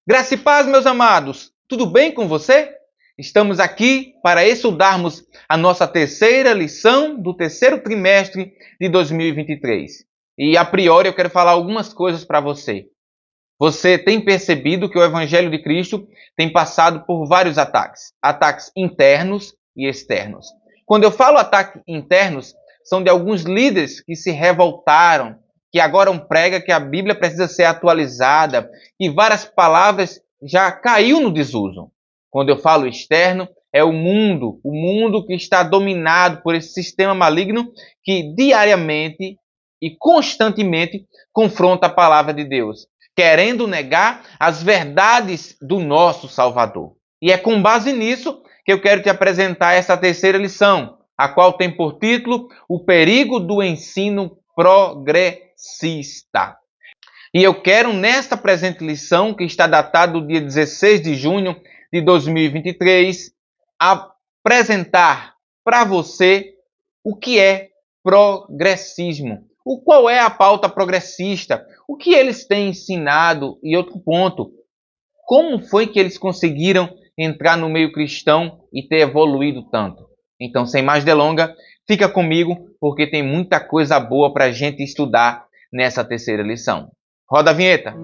Graça e paz, meus amados, tudo bem com você? Estamos aqui para estudarmos a nossa terceira lição do terceiro trimestre de 2023. E a priori eu quero falar algumas coisas para você. Você tem percebido que o Evangelho de Cristo tem passado por vários ataques internos e externos. Quando eu falo ataques internos, são de alguns líderes que se revoltaram, que agora pregam que a Bíblia precisa ser atualizada, que várias palavras já caiu no desuso. Quando eu falo externo, é o mundo que está dominado por esse sistema maligno que diariamente e constantemente confronta a palavra de Deus, querendo negar as verdades do nosso Salvador. E é com base nisso que eu quero te apresentar essa terceira lição, a qual tem por título O Perigo do Ensino Progressista. E eu quero, nesta presente lição, que está datada do dia 16 de junho de 2023, apresentar para você o que é progressismo. Qual é a pauta progressista? O que eles têm ensinado? E outro ponto, como foi que eles conseguiram entrar no meio cristão e ter evoluído tanto? Então, sem mais delongas, fica comigo, porque tem muita coisa boa para a gente estudar nessa terceira lição. Roda a vinheta!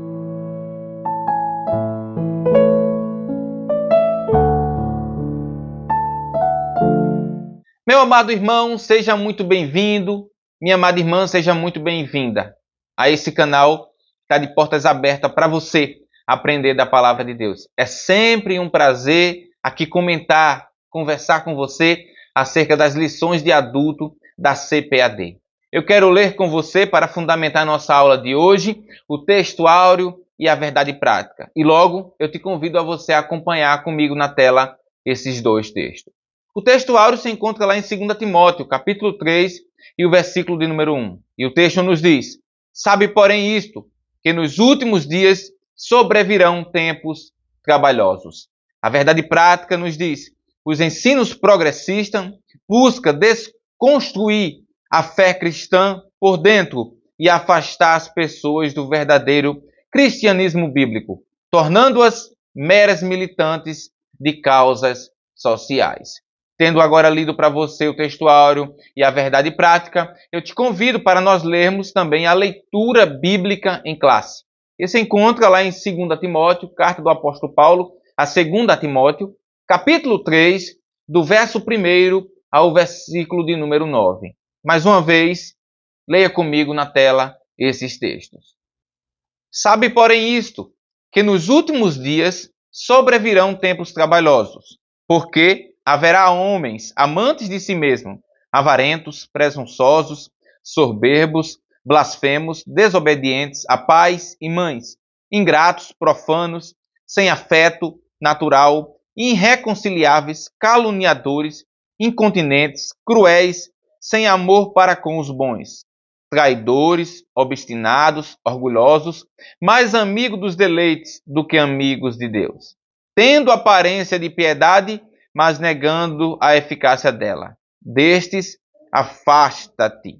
Meu amado irmão, seja muito bem-vindo. Minha amada irmã, seja muito bem-vinda a esse canal que está de portas abertas para você aprender da palavra de Deus. É sempre um prazer aqui comentar, conversar com você acerca das lições de adulto da CPAD. Eu quero ler com você, para fundamentar nossa aula de hoje, o texto áureo e a verdade prática. E logo eu te convido a você acompanhar comigo na tela esses dois textos. O texto áureo se encontra lá em 2 Timóteo, capítulo 3, e o versículo de número 1. E o texto nos diz: Sabe, porém, isto, que nos últimos dias sobrevirão tempos trabalhosos. A verdade prática nos diz: os ensinos progressistas buscam desconstruir a fé cristã por dentro e afastar as pessoas do verdadeiro cristianismo bíblico, tornando-as meras militantes de causas sociais. Tendo agora lido para você o texto áureo e a verdade prática, eu te convido para nós lermos também a leitura bíblica em classe. Esse encontra lá em 2 Timóteo, carta do apóstolo Paulo, a 2 Timóteo, capítulo 3, do verso 1 ao versículo de número 9. Mais uma vez, leia comigo na tela esses textos. Sabe, porém, isto, que nos últimos dias sobrevirão tempos trabalhosos, porque haverá homens amantes de si mesmos, avarentos, presunçosos, soberbos, blasfemos, desobedientes a pais e mães, ingratos, profanos, sem afeto natural, irreconciliáveis, caluniadores, incontinentes, cruéis, sem amor para com os bons, traidores, obstinados, orgulhosos, mais amigos dos deleites do que amigos de Deus, tendo aparência de piedade, mas negando a eficácia dela. Destes, afasta-te.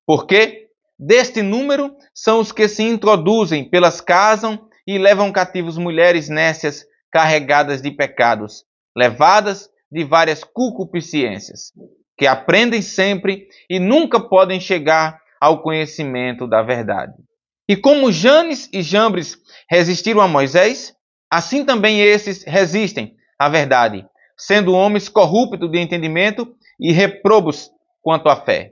Porque deste número são os que se introduzem pelas casas e levam cativos mulheres nécias carregadas de pecados, levadas de várias concupiscências, que aprendem sempre e nunca podem chegar ao conhecimento da verdade. E como Janes e Jambres resistiram a Moisés, assim também esses resistem à verdade, sendo homens corruptos de entendimento e reprobos quanto à fé.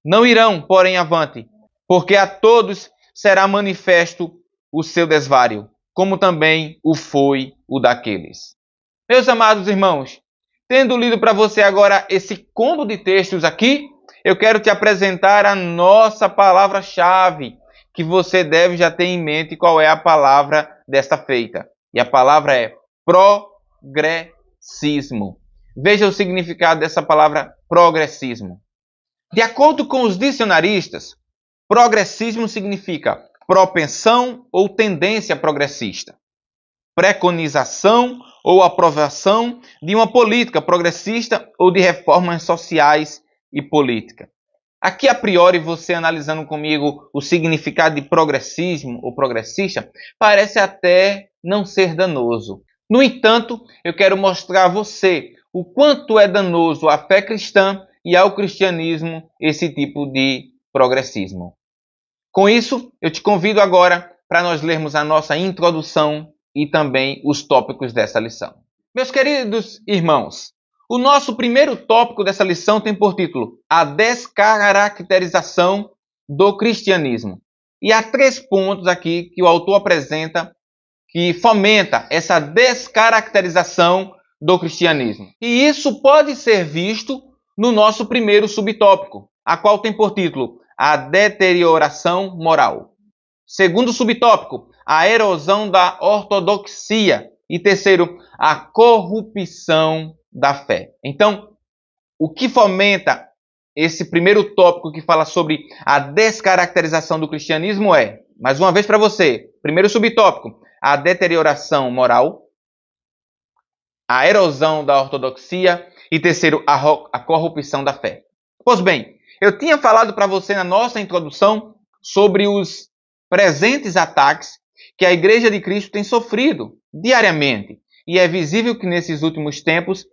Não irão, porém, avante, porque a todos será manifesto o seu desvário, como também o foi o daqueles. Meus amados irmãos, tendo lido para você agora esse combo de textos aqui, eu quero te apresentar a nossa palavra-chave, que você deve já ter em mente qual é a palavra desta feita. E a palavra é progressismo. Veja o significado dessa palavra progressismo. De acordo com os dicionaristas, progressismo significa propensão ou tendência progressista, preconização ou aprovação de uma política progressista ou de reformas sociais e política. Aqui, a priori, você analisando comigo o significado de progressismo ou progressista, parece até não ser danoso. No entanto, eu quero mostrar a você o quanto é danoso à fé cristã e ao cristianismo esse tipo de progressismo. Com isso, eu te convido agora para nós lermos a nossa introdução e também os tópicos dessa lição. Meus queridos irmãos, o nosso primeiro tópico dessa lição tem por título A Descaracterização do Cristianismo. E há 3 pontos aqui que o autor apresenta que fomenta essa descaracterização do cristianismo. E isso pode ser visto no nosso primeiro subtópico, a qual tem por título A Deterioração Moral. Segundo subtópico, a erosão da ortodoxia. E terceiro, a corrupção da fé. Então, o que fomenta esse primeiro tópico que fala sobre a descaracterização do cristianismo é, mais uma vez para você, primeiro subtópico, a deterioração moral, a erosão da ortodoxia e terceiro, a corrupção da fé. Pois bem, eu tinha falado para você na nossa introdução sobre os presentes ataques que a Igreja de Cristo tem sofrido diariamente. E é visível que nesses últimos tempos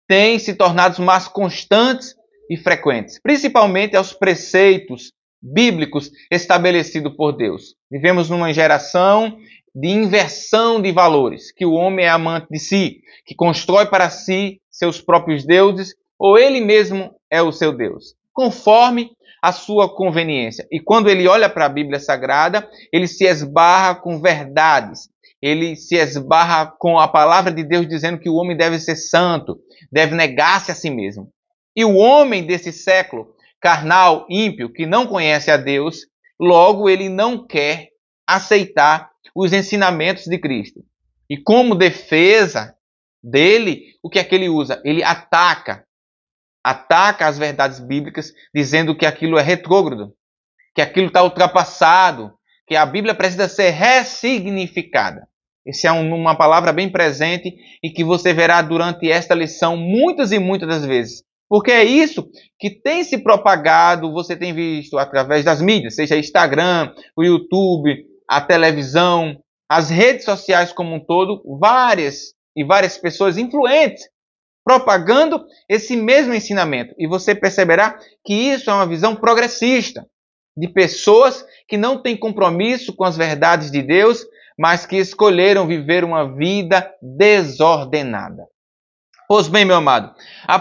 têm se tornado mais constantes e frequentes, principalmente aos preceitos bíblicos estabelecidos por Deus. Vivemos numa geração de inversão de valores, que o homem é amante de si, que constrói para si seus próprios deuses, ou ele mesmo é o seu Deus, conforme a sua conveniência. E quando ele olha para a Bíblia Sagrada, ele se esbarra com verdades, ele se esbarra com a palavra de Deus dizendo que o homem deve ser santo, deve negar-se a si mesmo. E o homem desse século, carnal, ímpio, que não conhece a Deus, logo ele não quer aceitar os ensinamentos de Cristo. E como defesa dele, o que é que ele usa? Ele ataca as verdades bíblicas, dizendo que aquilo é retrógrado, que aquilo está ultrapassado, que a Bíblia precisa ser ressignificada. Essa é uma palavra bem presente e que você verá durante esta lição muitas e muitas das vezes. Porque é isso que tem se propagado, você tem visto através das mídias, seja Instagram, o YouTube, a televisão, as redes sociais como um todo, várias pessoas influentes propagando esse mesmo ensinamento. E você perceberá que isso é uma visão progressista, de pessoas que não têm compromisso com as verdades de Deus, mas que escolheram viver uma vida desordenada. Pois bem, meu amado,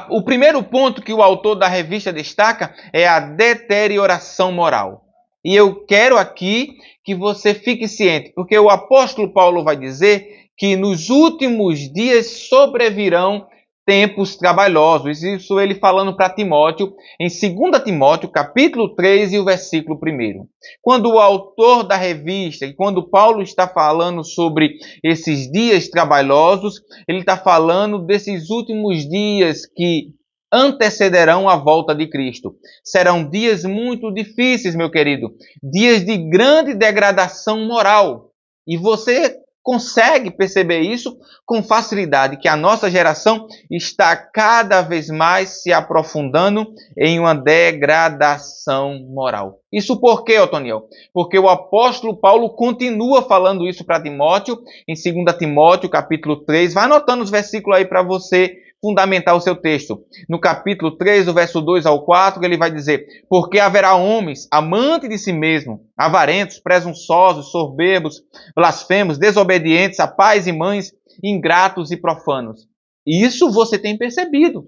o primeiro ponto que o autor da revista destaca é a deterioração moral. E eu quero aqui que você fique ciente, porque o apóstolo Paulo vai dizer que nos últimos dias sobrevirão tempos trabalhosos. Isso ele falando para Timóteo, em 2 Timóteo, capítulo 3 e o versículo 1. Quando o autor da revista, e quando Paulo está falando sobre esses dias trabalhosos, ele está falando desses últimos dias que antecederão a volta de Cristo. Serão dias muito difíceis, meu querido, dias de grande degradação moral. E você consegue perceber isso com facilidade, que a nossa geração está cada vez mais se aprofundando em uma degradação moral. Isso por quê, Otoniel? Porque o apóstolo Paulo continua falando isso para Timóteo, em 2 Timóteo, capítulo 3. Vai anotando os versículos aí para você fundamentar o seu texto. No capítulo 3, do verso 2 ao 4, ele vai dizer: porque haverá homens amantes de si mesmos, avarentos, presunçosos, soberbos, blasfemos, desobedientes a pais e mães, ingratos e profanos. Isso você tem percebido.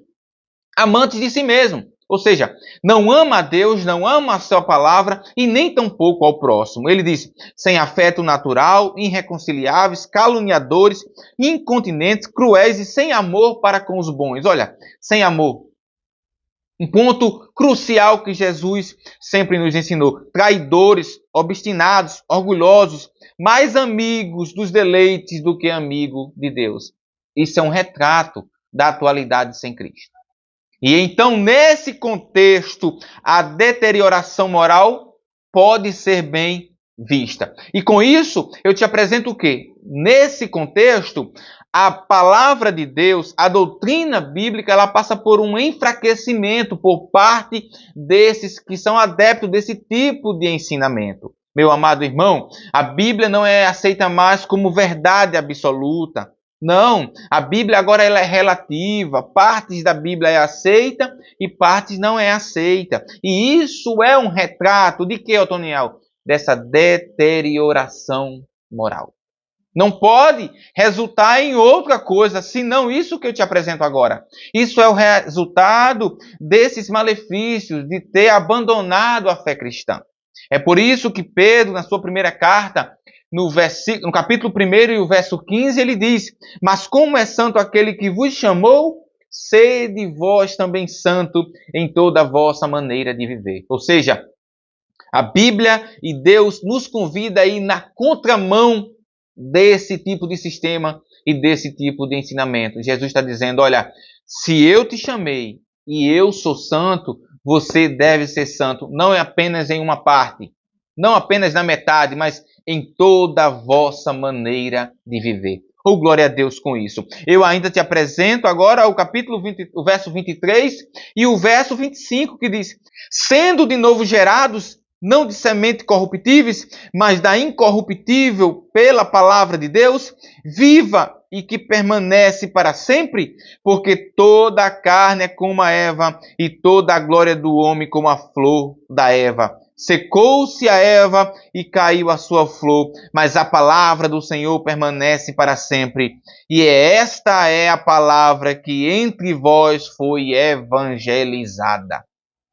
Amantes de si mesmo. Ou seja, não ama a Deus, não ama a sua palavra e nem tampouco ao próximo. Ele diz, sem afeto natural, irreconciliáveis, caluniadores, incontinentes, cruéis e sem amor para com os bons. Olha, sem amor. Um ponto crucial que Jesus sempre nos ensinou. Traidores, obstinados, orgulhosos, mais amigos dos deleites do que amigo de Deus. Isso é um retrato da atualidade sem Cristo. E então, nesse contexto, a deterioração moral pode ser bem vista. E com isso, eu te apresento o quê? Nesse contexto, a palavra de Deus, a doutrina bíblica, ela passa por um enfraquecimento por parte desses que são adeptos desse tipo de ensinamento. Meu amado irmão, a Bíblia não é aceita mais como verdade absoluta. Não, a Bíblia agora ela é relativa. Partes da Bíblia é aceita e partes não é aceita. E isso é um retrato de que, Otoniel? Dessa deterioração moral. Não pode resultar em outra coisa, senão isso que eu te apresento agora. Isso é o resultado desses malefícios de ter abandonado a fé cristã. É por isso que Pedro, na sua primeira carta, no capítulo 1 e o verso 15, ele diz: mas como é santo aquele que vos chamou, sede vós também santo em toda a vossa maneira de viver. Ou seja, a Bíblia e Deus nos convida a ir na contramão desse tipo de sistema e desse tipo de ensinamento. Jesus está dizendo, olha, se eu te chamei e eu sou santo, você deve ser santo, não é apenas em uma parte, não apenas na metade, mas em toda a vossa maneira de viver. Oh, glória a Deus com isso. Eu ainda te apresento agora o capítulo 20, o verso 23 e o verso 25, que diz: sendo de novo gerados, não de semente corruptíveis, mas da incorruptível pela palavra de Deus, viva e que permanece para sempre, porque toda a carne é como a erva e toda a glória do homem como a flor da erva. Secou-se a erva e caiu a sua flor, mas a palavra do Senhor permanece para sempre. E esta é a palavra que entre vós foi evangelizada.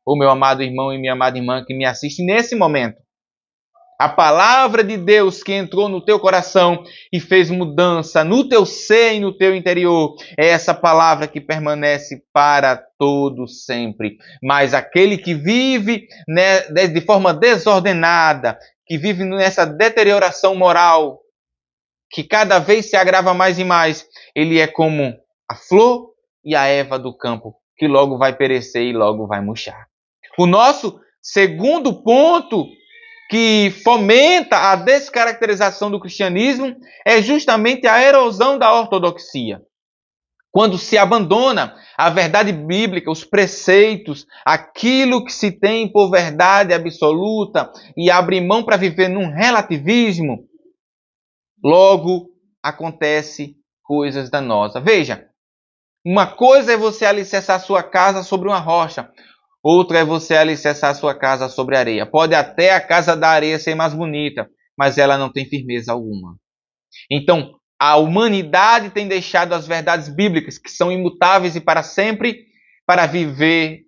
O meu amado irmão e minha amada irmã que me assiste nesse momento. A palavra de Deus que entrou no teu coração e fez mudança no teu ser e no teu interior, é essa palavra que permanece para todo sempre. Mas aquele que vive de forma desordenada, que vive nessa deterioração moral, que cada vez se agrava mais e mais, ele é como a flor e a erva do campo, que logo vai perecer e logo vai murchar. O nosso segundo ponto que fomenta a descaracterização do cristianismo é justamente a erosão da ortodoxia. Quando se abandona a verdade bíblica, os preceitos, aquilo que se tem por verdade absoluta e abre mão para viver num relativismo, logo acontece coisas danosas. Veja, uma coisa é você alicerçar sua casa sobre uma rocha, outra é você alicerçar sua casa sobre areia. Pode até a casa da areia ser mais bonita, mas ela não tem firmeza alguma. Então, a humanidade tem deixado as verdades bíblicas, que são imutáveis e para sempre, para viver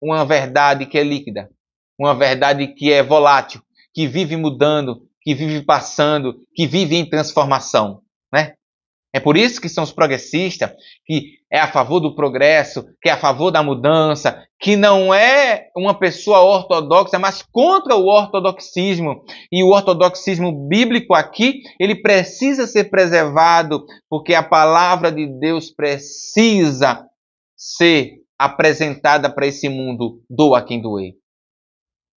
uma verdade que é líquida, uma verdade que é volátil, que vive mudando, que vive passando, que vive em transformação, né? É por isso que são os progressistas, que é a favor do progresso, que é a favor da mudança, que não é uma pessoa ortodoxa, mas contra o ortodoxismo. E o ortodoxismo bíblico aqui, ele precisa ser preservado, porque a palavra de Deus precisa ser apresentada para esse mundo, doa quem doer.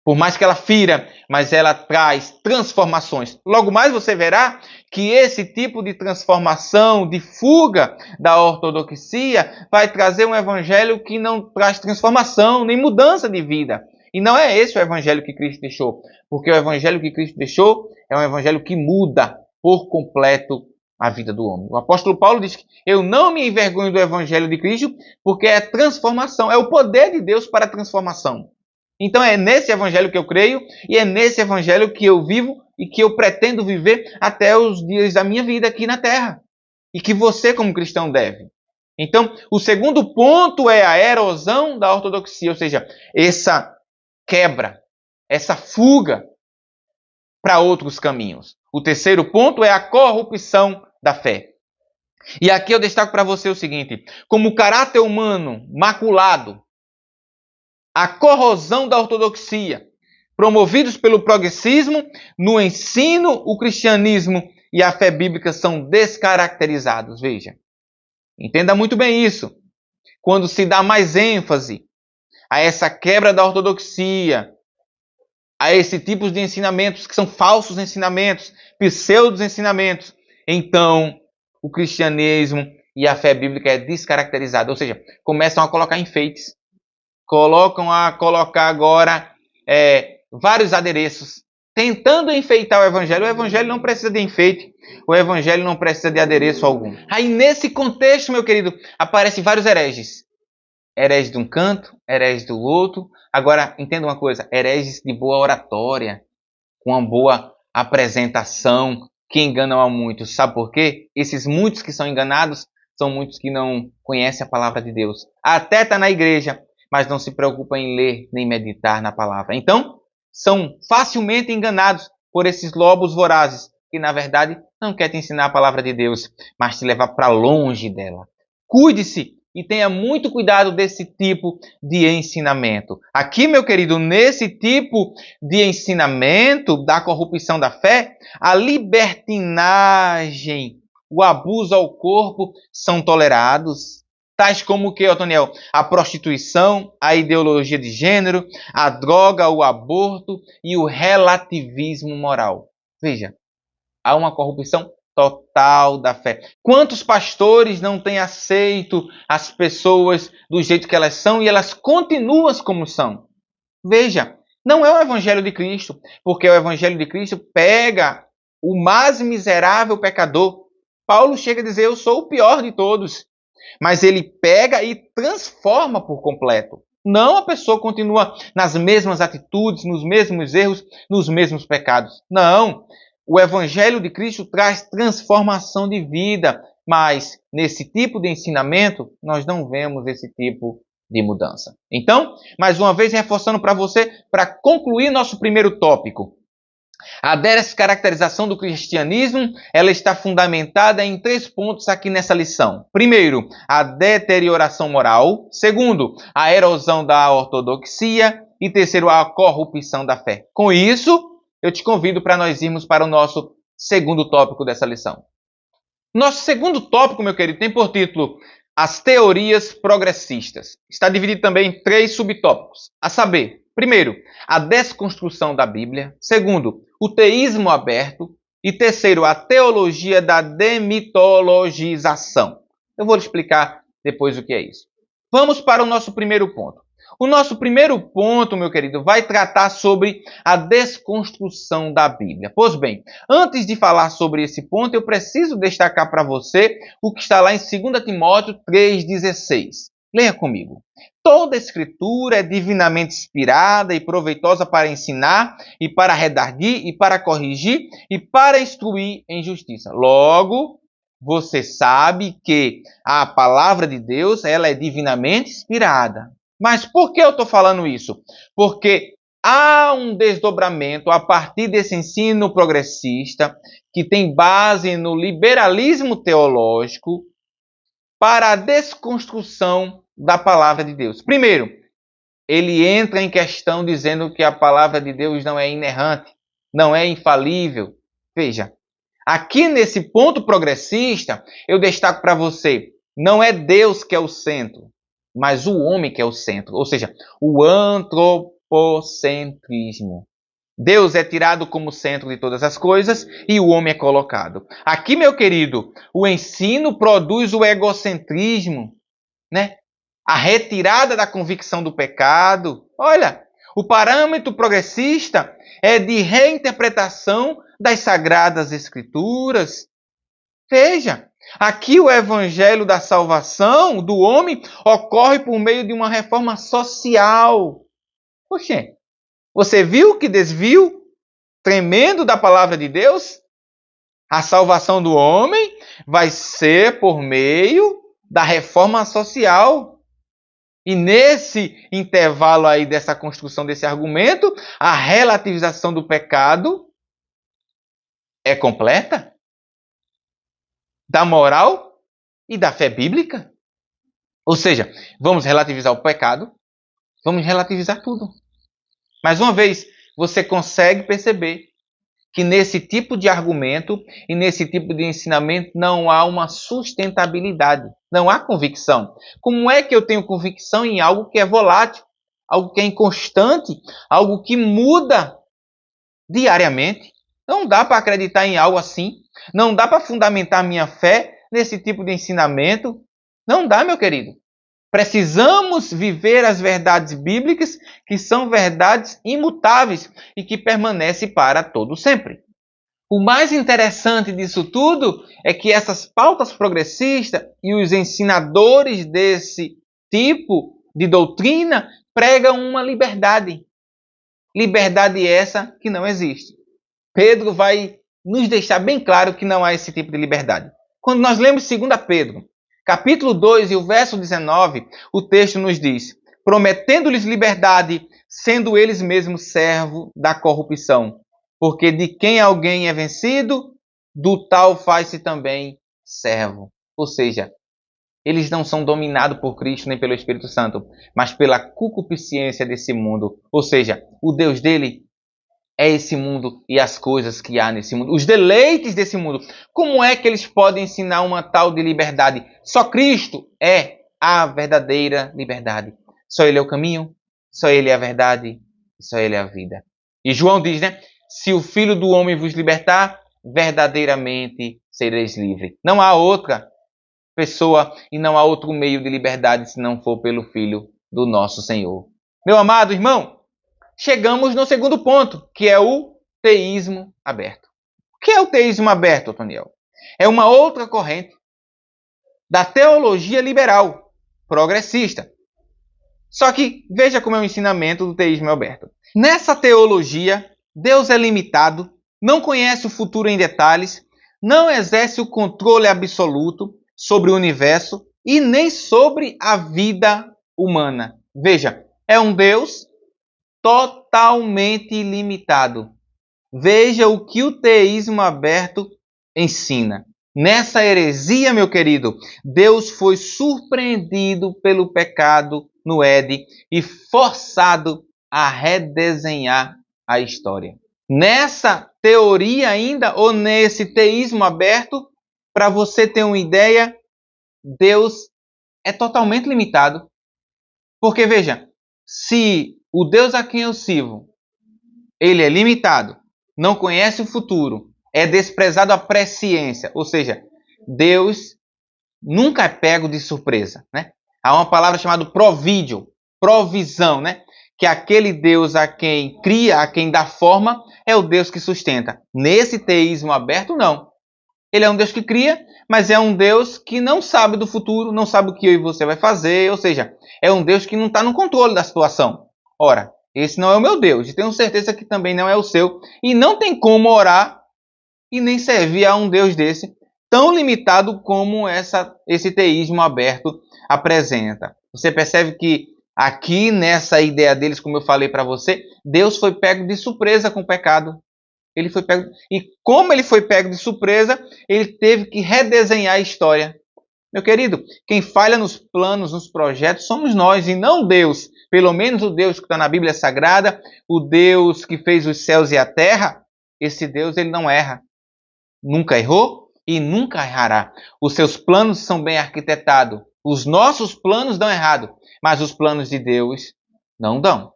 Por mais que ela fira, mas ela traz transformações. Logo mais você verá que esse tipo de transformação, de fuga da ortodoxia, vai trazer um evangelho que não traz transformação, nem mudança de vida. E não é esse o evangelho que Cristo deixou. Porque o evangelho que Cristo deixou é um evangelho que muda por completo a vida do homem. O apóstolo Paulo diz que eu não me envergonho do evangelho de Cristo, porque é transformação, é o poder de Deus para a transformação. Então é nesse evangelho que eu creio e é nesse evangelho que eu vivo e que eu pretendo viver até os dias da minha vida aqui na terra. E que você, como cristão, deve. Então, o segundo ponto é a erosão da ortodoxia, ou seja, essa quebra, essa fuga para outros caminhos. O terceiro ponto é a corrupção da fé. E aqui eu destaco para você o seguinte: como o caráter humano maculado, a corrosão da ortodoxia, promovidos pelo progressismo, no ensino, o cristianismo e a fé bíblica são descaracterizados. Veja, entenda muito bem isso. Quando se dá mais ênfase a essa quebra da ortodoxia, a esse tipo de ensinamentos que são falsos ensinamentos, pseudos ensinamentos, então o cristianismo e a fé bíblica é descaracterizada, ou seja, começam a colocar enfeites. Colocam a colocar agora vários adereços tentando enfeitar o evangelho não precisa de enfeite, o evangelho não precisa de adereço algum. Aí nesse contexto, meu querido, aparecem vários hereges. Hereges de um canto, hereges do outro. Agora, entenda uma coisa, hereges de boa oratória, com uma boa apresentação, que enganam a muitos. Sabe por quê? Esses muitos que são enganados são muitos que não conhecem a palavra de Deus. Até está na igreja, mas não se preocupa em ler nem meditar na palavra. Então, são facilmente enganados por esses lobos vorazes, que na verdade não quer te ensinar a palavra de Deus, mas te levar para longe dela. Cuide-se e tenha muito cuidado desse tipo de ensinamento. Aqui, meu querido, nesse tipo de ensinamento da corrupção da fé, a libertinagem, o abuso ao corpo são tolerados. Tais como o que, Otoniel? A prostituição, a ideologia de gênero, a droga, o aborto e o relativismo moral. Veja, há uma corrupção total da fé. Quantos pastores não têm aceito as pessoas do jeito que elas são e elas continuam como são? Veja, não é o evangelho de Cristo, porque o evangelho de Cristo pega o mais miserável pecador. Paulo chega a dizer, eu sou o pior de todos. Mas ele pega e transforma por completo. Não a pessoa continua nas mesmas atitudes, nos mesmos erros, nos mesmos pecados. Não. O Evangelho de Cristo traz transformação de vida, mas nesse tipo de ensinamento, nós não vemos esse tipo de mudança. Então, mais uma vez, reforçando para você, para concluir nosso primeiro tópico. A descaracterização do cristianismo, ela está fundamentada em 3 pontos aqui nessa lição. Primeiro, a deterioração moral. Segundo, a erosão da ortodoxia. E terceiro, a corrupção da fé. Com isso, eu te convido para nós irmos para o nosso segundo tópico dessa lição. Nosso segundo tópico, meu querido, tem por título As Teorias Progressistas. Está dividido também em 3 subtópicos, a saber, primeiro, a desconstrução da Bíblia. Segundo, o teísmo aberto. E terceiro, a teologia da demitologização. Eu vou lhe explicar depois o que é isso. Vamos para o nosso primeiro ponto. O nosso primeiro ponto, meu querido, vai tratar sobre a desconstrução da Bíblia. Pois bem, antes de falar sobre esse ponto, eu preciso destacar para você o que está lá em 2 Timóteo 3,16. Leia comigo. Toda escritura é divinamente inspirada e proveitosa para ensinar, e para redarguir, e para corrigir, e para instruir em justiça. Logo, você sabe que a palavra de Deus, ela é divinamente inspirada. Mas por que eu estou falando isso? Porque há um desdobramento a partir desse ensino progressista, que tem base no liberalismo teológico, para a desconstrução da palavra de Deus. Primeiro, ele entra em questão dizendo que a palavra de Deus não é inerrante, não é infalível. Veja, aqui nesse ponto progressista, eu destaco para você, não é Deus que é o centro, mas o homem que é o centro, ou seja, o antropocentrismo. Deus é tirado como centro de todas as coisas e o homem é colocado. Aqui, meu querido, o ensino produz o egocentrismo, né? A retirada da convicção do pecado. Olha, o parâmetro progressista é de reinterpretação das Sagradas Escrituras. Veja, aqui o evangelho da salvação do homem ocorre por meio de uma reforma social. Poxa, você viu que desvio tremendo da palavra de Deus? A salvação do homem vai ser por meio da reforma social. E nesse intervalo aí dessa construção desse argumento, a relativização do pecado é completa? Da moral e da fé bíblica? Ou seja, vamos relativizar o pecado, vamos relativizar tudo. Mais uma vez, você consegue perceber que nesse tipo de argumento e nesse tipo de ensinamento não há uma sustentabilidade, não há convicção. Como é que eu tenho convicção em algo que é volátil, algo que é inconstante, algo que muda diariamente? Não dá para acreditar em algo assim, não dá para fundamentar minha fé nesse tipo de ensinamento. Não dá, meu querido. Precisamos viver as verdades bíblicas, que são verdades imutáveis e que permanecem para todo sempre. O mais interessante disso tudo é que essas pautas progressistas e os ensinadores desse tipo de doutrina pregam uma liberdade. Liberdade essa que não existe. Pedro vai nos deixar bem claro que não há esse tipo de liberdade. Quando nós lemos 2 Pedro, capítulo 2 e o verso 19, o texto nos diz: prometendo-lhes liberdade, sendo eles mesmos servos da corrupção. Porque de quem alguém é vencido, do tal faz-se também servo. Ou seja, eles não são dominados por Cristo nem pelo Espírito Santo, mas pela concupiscência desse mundo. Ou seja, o Deus dele é esse mundo e as coisas que há nesse mundo, os deleites desse mundo. Como é que eles podem ensinar uma tal de liberdade? Só Cristo é a verdadeira liberdade. Só Ele é o caminho, só Ele é a verdade, só Ele é a vida. E João diz, né? Se o Filho do Homem vos libertar, verdadeiramente sereis livres. Não há outra pessoa e não há outro meio de liberdade se não for pelo Filho do nosso Senhor. Meu amado irmão, chegamos no segundo ponto, que é o teísmo aberto. O que é o teísmo aberto, Toniel? É uma outra corrente da teologia liberal, progressista. Só que veja como é o ensinamento do teísmo aberto. Nessa teologia, Deus é limitado, não conhece o futuro em detalhes, não exerce o controle absoluto sobre o universo e nem sobre a vida humana. Veja, é um Deus totalmente ilimitado. Veja o que o teísmo aberto ensina. Nessa heresia, meu querido, Deus foi surpreendido pelo pecado no Éden e forçado a redesenhar a história. Nessa teoria ainda, ou nesse teísmo aberto, para você ter uma ideia, Deus é totalmente limitado. Porque, veja, se o Deus a quem eu sirvo, ele é limitado, não conhece o futuro, é desprezado a presciência, ou seja, Deus nunca é pego de surpresa, né? Há uma palavra chamada provídio, provisão, né? Que aquele Deus a quem cria, a quem dá forma, é o Deus que sustenta. Nesse teísmo aberto, não. Ele é um Deus que cria, mas é um Deus que não sabe do futuro, não sabe o que eu e você vai fazer, ou seja, é um Deus que não está no controle da situação. Ora, esse não é o meu Deus, e tenho certeza que também não é o seu, e não tem como orar e nem servir a um Deus desse, tão limitado como esse teísmo aberto apresenta. Você percebe que aqui nessa ideia deles, como eu falei para você, Deus foi pego de surpresa com o pecado. Ele foi pego, e como ele foi pego de surpresa, ele teve que redesenhar a história. Meu querido, quem falha nos planos, nos projetos, somos nós e não Deus. Pelo menos o Deus que está na Bíblia Sagrada, o Deus que fez os céus e a terra, esse Deus ele não erra. Nunca errou e nunca errará. Os seus planos são bem arquitetados. Os nossos planos dão errado, mas os planos de Deus não dão.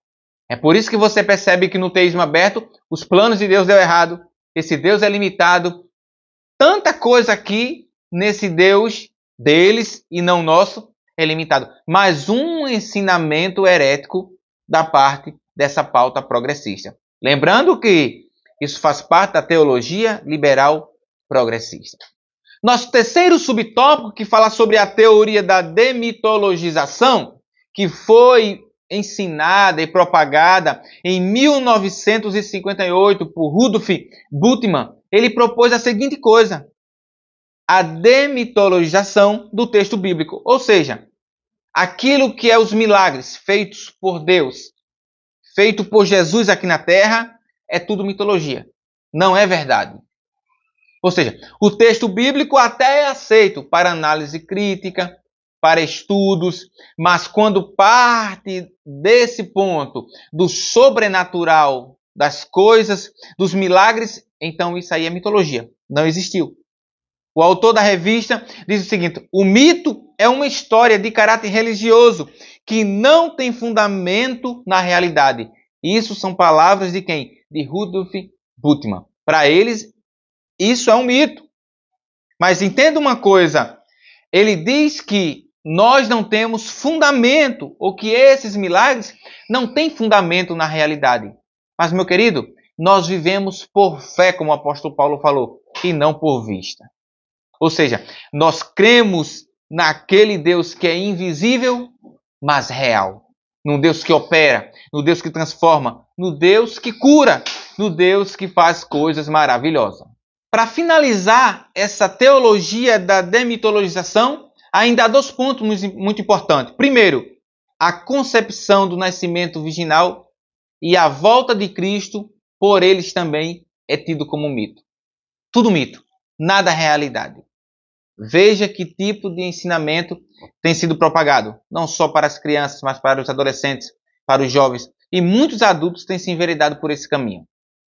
É por isso que você percebe que no teísmo aberto, os planos de Deus deu errado. Esse Deus é limitado. Tanta coisa aqui nesse Deus deles e não nosso é limitado. Mas um ensinamento herético da parte dessa pauta progressista. Lembrando que isso faz parte da teologia liberal progressista. Nosso terceiro subtópico, que fala sobre a teoria da demitologização, que foi ensinada e propagada em 1958 por Rudolf Bultmann, ele propôs a seguinte coisa: a demitologização do texto bíblico, ou seja, aquilo que é os milagres feitos por Deus, feito por Jesus aqui na Terra, é tudo mitologia, não é verdade. Ou seja, o texto bíblico até é aceito para análise crítica, para estudos, mas quando parte desse ponto do sobrenatural, das coisas, dos milagres, então isso aí é mitologia, não existiu. O autor da revista diz o seguinte: o mito é uma história de caráter religioso que não tem fundamento na realidade. Isso são palavras de quem? De Rudolf Bultmann. Para eles, isso é um mito. Mas entenda uma coisa, ele diz que nós não temos fundamento, ou que esses milagres não têm fundamento na realidade. Mas, meu querido, nós vivemos por fé, como o apóstolo Paulo falou, e não por vista. Ou seja, nós cremos naquele Deus que é invisível, mas real. No Deus que opera, no Deus que transforma, no Deus que cura, no Deus que faz coisas maravilhosas. Para finalizar essa teologia da demitologização, ainda há 2 pontos muito importantes. Primeiro, a concepção do nascimento virginal e a volta de Cristo, por eles também é tido como mito. Tudo mito, nada realidade. Veja que tipo de ensinamento tem sido propagado, não só para as crianças, mas para os adolescentes, para os jovens. E muitos adultos têm se enveredado por esse caminho.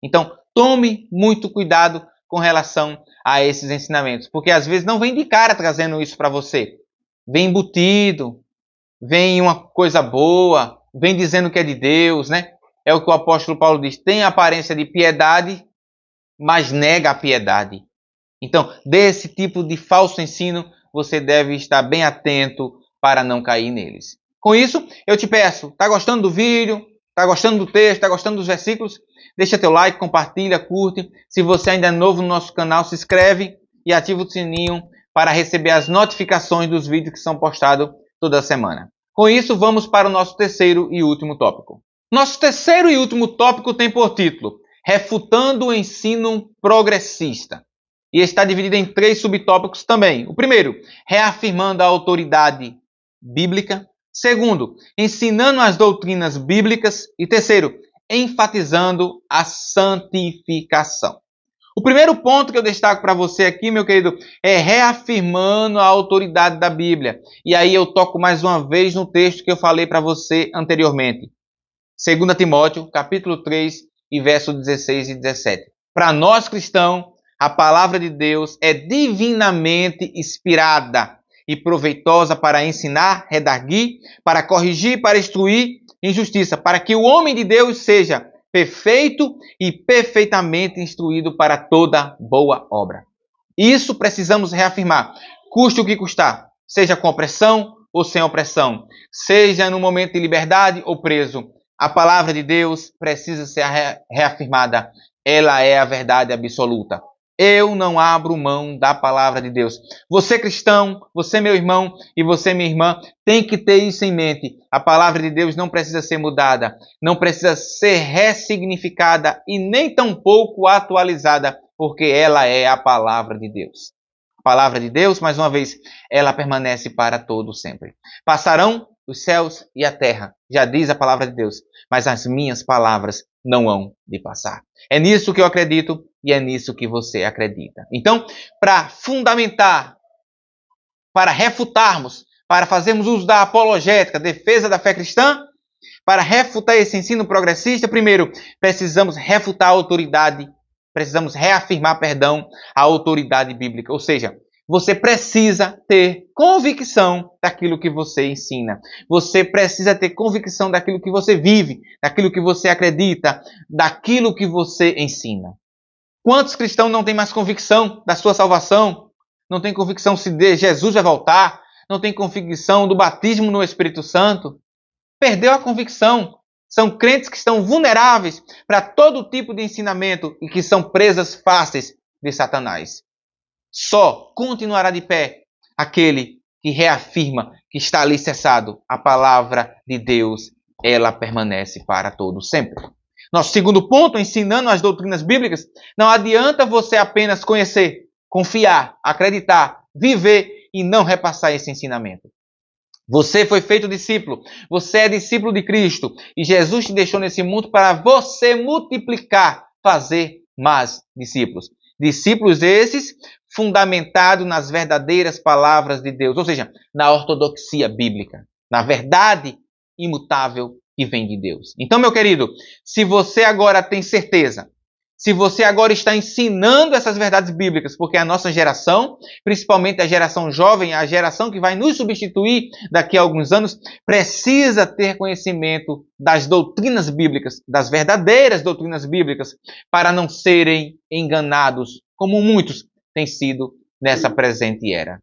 Então, tome muito cuidado com relação a esses ensinamentos, porque às vezes não vem de cara trazendo isso para você. Vem embutido, vem uma coisa boa, vem dizendo que é de Deus, né? É o que o apóstolo Paulo diz, tem a aparência de piedade, mas nega a piedade. Então, desse tipo de falso ensino, você deve estar bem atento para não cair neles. Com isso, eu te peço, está gostando do vídeo? Está gostando do texto? Está gostando dos versículos? Deixa teu like, compartilha, curte. Se você ainda é novo no nosso canal, se inscreve e ativa o sininho para receber as notificações dos vídeos que são postados toda semana. Com isso, vamos para o nosso terceiro e último tópico. Nosso terceiro e último tópico tem por título Refutando o ensino progressista. E está dividido em 3 subtópicos também. O primeiro, reafirmando a autoridade bíblica. Segundo, ensinando as doutrinas bíblicas. E terceiro, enfatizando a santificação. O primeiro ponto que eu destaco para você aqui, meu querido, é reafirmando a autoridade da Bíblia. E aí eu toco mais uma vez no texto que eu falei para você anteriormente. 2 Timóteo, capítulo 3, e verso 16 e 17. Para nós cristãos, a palavra de Deus é divinamente inspirada e proveitosa para ensinar, redarguir, para corrigir, para instruir em justiça, para que o homem de Deus seja perfeito e perfeitamente instruído para toda boa obra. Isso precisamos reafirmar, custe o que custar, seja com opressão ou sem opressão, seja no momento de liberdade ou preso. A palavra de Deus precisa ser reafirmada. Ela é a verdade absoluta. Eu não abro mão da palavra de Deus. Você cristão, você meu irmão e você minha irmã, tem que ter isso em mente. A palavra de Deus não precisa ser mudada, não precisa ser ressignificada e nem tampouco atualizada, porque ela é a palavra de Deus. A palavra de Deus, mais uma vez, ela permanece para todo sempre. Passarão os céus e a terra, já diz a palavra de Deus, mas as minhas palavras não hão de passar. É nisso que eu acredito e é nisso que você acredita. Então, para fundamentar, para refutarmos, para fazermos uso da apologética, defesa da fé cristã, para refutar esse ensino progressista, primeiro, precisamos refutar a autoridade, precisamos reafirmar, a autoridade bíblica. Ou seja, você precisa ter convicção daquilo que você ensina. Você precisa ter convicção daquilo que você vive, daquilo que você acredita, daquilo que você ensina. Quantos cristãos não têm mais convicção da sua salvação? Não tem convicção se Jesus vai voltar? Não tem convicção do batismo no Espírito Santo? Perdeu a convicção. São crentes que estão vulneráveis para todo tipo de ensinamento e que são presas fáceis de Satanás. Só continuará de pé aquele que reafirma que está alicerçado. A palavra de Deus, ela permanece para todo sempre. Nosso segundo ponto, ensinando as doutrinas bíblicas, não adianta você apenas conhecer, confiar, acreditar, viver e não repassar esse ensinamento. Você foi feito discípulo, você é discípulo de Cristo e Jesus te deixou nesse mundo para você multiplicar, fazer mais discípulos. Discípulos esses fundamentados nas verdadeiras palavras de Deus, ou seja, na ortodoxia bíblica, na verdade imutável que vem de Deus. Então, meu querido, se você agora tem certeza, se você agora está ensinando essas verdades bíblicas, porque a nossa geração, principalmente a geração jovem, a geração que vai nos substituir daqui a alguns anos, precisa ter conhecimento das doutrinas bíblicas, das verdadeiras doutrinas bíblicas, para não serem enganados, como muitos têm sido nessa presente era.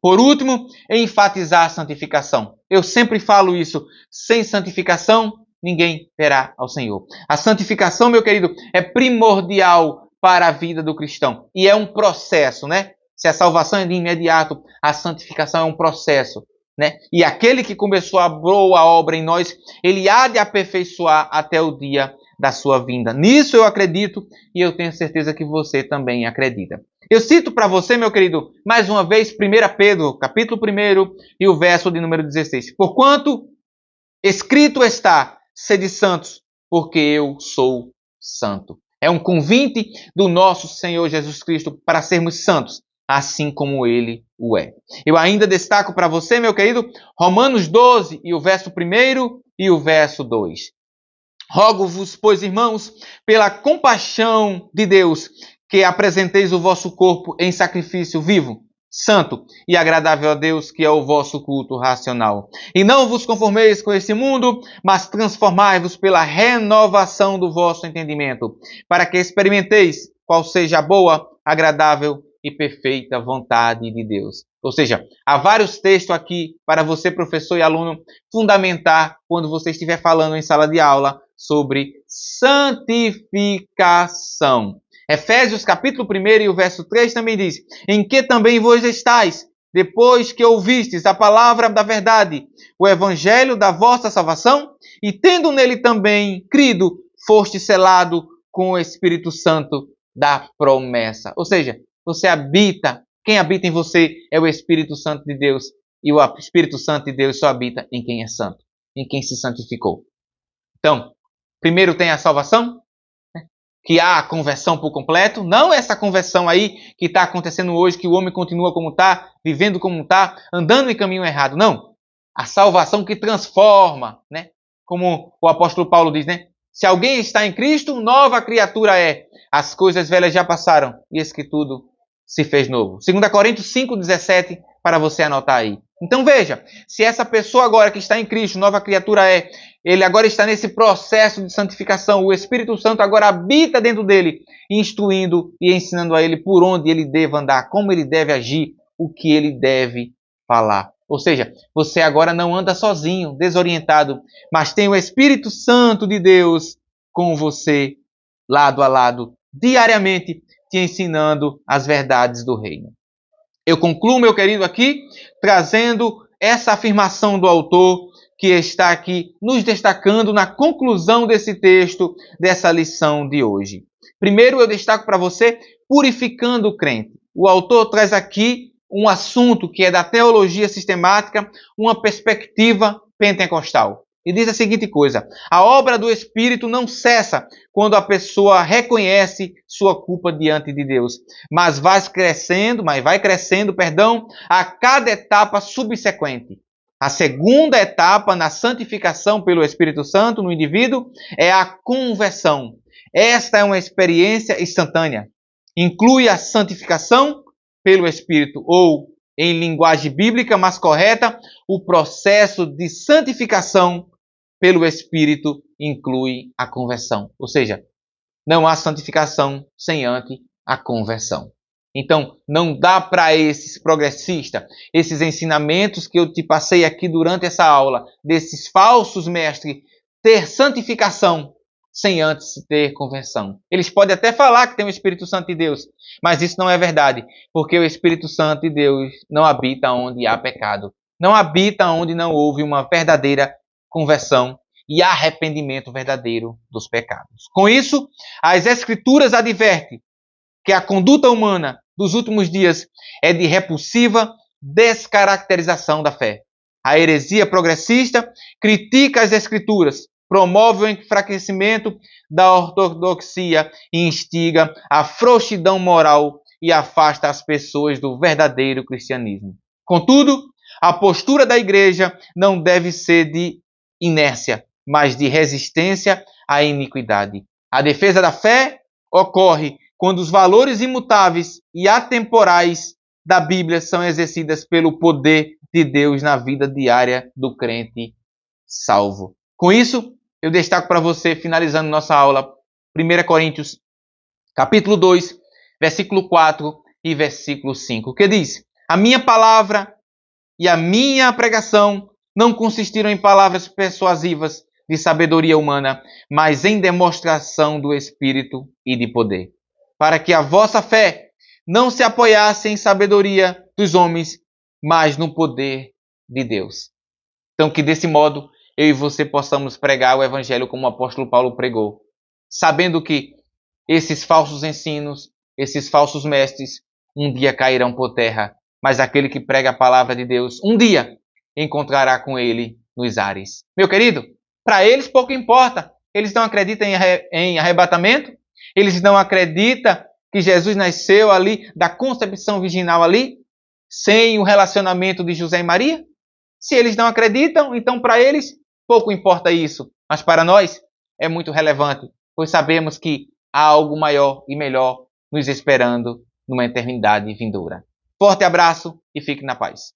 Por último, enfatizar a santificação. Eu sempre falo isso. Sem santificação, ninguém verá ao Senhor. A santificação, meu querido, é primordial para a vida do cristão. E é um processo, né? Se a salvação é de imediato, a santificação é um processo, né? E aquele que começou a boa obra em nós, ele há de aperfeiçoar até o dia da sua vinda. Nisso eu acredito e eu tenho certeza que você também acredita. Eu cito para você, meu querido, mais uma vez, 1 Pedro, capítulo 1 e o verso de número 16. Porquanto escrito está, sede santos, porque eu sou santo. É um convite do nosso Senhor Jesus Cristo para sermos santos, assim como Ele o é. Eu ainda destaco para você, meu querido, Romanos 12 e o verso 1 e o verso 2. Rogo-vos, pois, irmãos, pela compaixão de Deus, que apresenteis o vosso corpo em sacrifício vivo, santo e agradável a Deus, que é o vosso culto racional. E não vos conformeis com esse mundo, mas transformai-vos pela renovação do vosso entendimento, para que experimenteis qual seja a boa, agradável e perfeita vontade de Deus. Ou seja, há vários textos aqui para você, professor e aluno, fundamentar quando você estiver falando em sala de aula sobre santificação. Efésios capítulo 1 e o verso 3 também diz: em que também vós estáis, depois que ouvistes a palavra da verdade, o evangelho da vossa salvação, e tendo nele também crido, foste selado com o Espírito Santo da promessa. Ou seja, você habita, quem habita em você é o Espírito Santo de Deus, e o Espírito Santo de Deus só habita em quem é santo, em quem se santificou. Então, primeiro tem a salvação, que há a conversão por completo, não essa conversão aí que está acontecendo hoje, que o homem continua como está, vivendo como está, andando em caminho errado. Não. A salvação que transforma, né? Como o apóstolo Paulo diz, né? Se alguém está em Cristo, nova criatura é. As coisas velhas já passaram, e eis que tudo se fez novo. 2 Coríntios 5,17, para você anotar aí. Então veja, se essa pessoa agora que está em Cristo, nova criatura é, ele agora está nesse processo de santificação, o Espírito Santo agora habita dentro dele, instruindo e ensinando a ele por onde ele deve andar, como ele deve agir, o que ele deve falar. Ou seja, você agora não anda sozinho, desorientado, mas tem o Espírito Santo de Deus com você, lado a lado, diariamente, te ensinando as verdades do reino. Eu concluo, meu querido, aqui, trazendo essa afirmação do autor, que está aqui nos destacando na conclusão desse texto, dessa lição de hoje. Primeiro, eu destaco para você, purificando o crente. O autor traz aqui um assunto que é da teologia sistemática, uma perspectiva pentecostal. E diz a seguinte coisa: a obra do Espírito não cessa quando a pessoa reconhece sua culpa diante de Deus, mas vai crescendo, a cada etapa subsequente. A segunda etapa na santificação pelo Espírito Santo no indivíduo é a conversão. Esta é uma experiência instantânea. Inclui a santificação pelo Espírito, ou, em linguagem bíblica mais correta, o processo de santificação pelo Espírito inclui a conversão. Ou seja, não há santificação sem antes a conversão. Então, não dá para esses progressistas, esses ensinamentos que eu te passei aqui durante essa aula, desses falsos mestres, ter santificação sem antes ter conversão. Eles podem até falar que tem o Espírito Santo de Deus, mas isso não é verdade, porque o Espírito Santo de Deus não habita onde há pecado, não habita onde não houve uma verdadeira conversão e arrependimento verdadeiro dos pecados. Com isso, as Escrituras advertem que a conduta humana dos últimos dias é de repulsiva descaracterização da fé. A heresia progressista critica as Escrituras, promove o enfraquecimento da ortodoxia e instiga a frouxidão moral e afasta as pessoas do verdadeiro cristianismo. Contudo, a postura da igreja não deve ser de inércia, mas de resistência à iniquidade. A defesa da fé ocorre quando os valores imutáveis e atemporais da Bíblia são exercidas pelo poder de Deus na vida diária do crente salvo. Com isso, eu destaco para você, finalizando nossa aula, 1 Coríntios, capítulo 2, versículo 4 e versículo 5, que diz: A minha palavra e a minha pregação não consistiram em palavras persuasivas de sabedoria humana, mas em demonstração do Espírito e de poder, para que a vossa fé não se apoiasse em sabedoria dos homens, mas no poder de Deus. Então, que desse modo eu e você possamos pregar o Evangelho como o apóstolo Paulo pregou, sabendo que esses falsos ensinos, esses falsos mestres, um dia cairão por terra, mas aquele que prega a palavra de Deus, um dia encontrará com ele nos ares. Meu querido, para eles pouco importa. Eles não acreditam em arrebatamento, eles não acreditam que Jesus nasceu ali, da concepção virginal ali, sem o relacionamento de José e Maria. Se eles não acreditam, então para eles pouco importa isso. Mas para nós é muito relevante, pois sabemos que há algo maior e melhor nos esperando numa eternidade vindoura. Forte abraço e fique na paz.